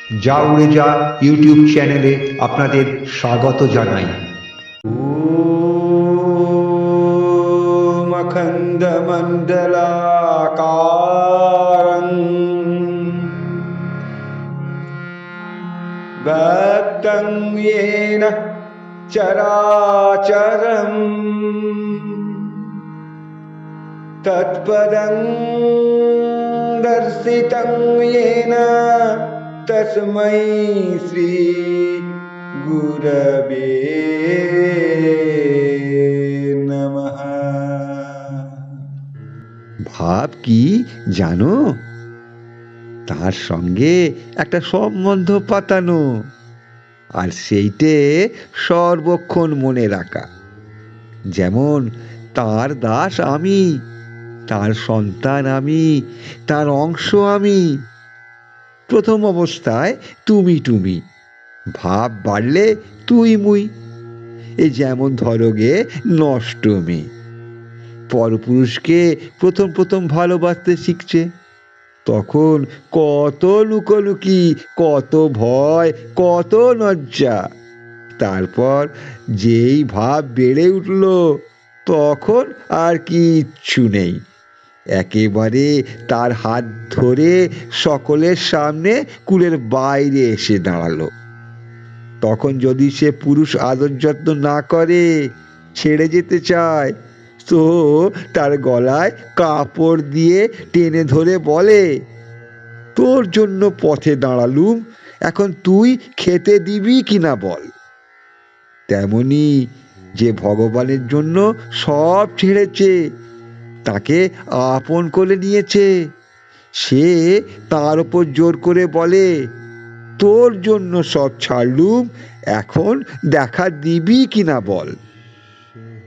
যা উড়ে যা ইউটিউব চ্যানেলে আপনাদের স্বাগত জানাই। ওম অখণ্ডমণ্ডলাকারং ব্যক্তং येन চরাচরম তৎপদং দর্শিতং येन তস্मै শ্রী গুরবে নমঃ। ভাব কি জানো? তার সঙ্গে একটা সম্বন্ধ পাতানো, আর সেইটে সর্বক্ষণ মনে রাখা। যেমন তার দাস আমি, তার সন্তান আমি, তার অংশ আমি। প্রথম অবস্থায় তুমি তুমি, ভাব বাড়লে তুই মুই। এ যেমন ধরো গে নষ্ট মেয়ে পরপুরুষকে প্রথম প্রথম ভালোবাসতে শিখছে, তখন কত লুকোলুকি, কত ভয়, কত লজ্জা। তারপর যেই ভাব বেড়ে উঠল, তখন আর কিচ্ছু নেই। একেবারে তার হাত ধরে সকলের সামনে কুলের বাইরে এসে দাঁড়ালো। তখন যদি সে পুরুষ আদর যত্ন না করে, ছেড়ে যেতে চায়, তো তার গলায় কাপড় দিয়ে টেনে ধরে বলে, তোর জন্য পথে দাঁড়ালুম, এখন তুই খেতে দিবি কিনা বল। তেমনি যে ভগবানের জন্য সব ছেড়েছে, তাকে আপন করে নিয়েছে, সে তার উপর জোর করে বলে, তোর জন্য সব ছাড়লুম, এখন দেখা দিবি কিনা বল।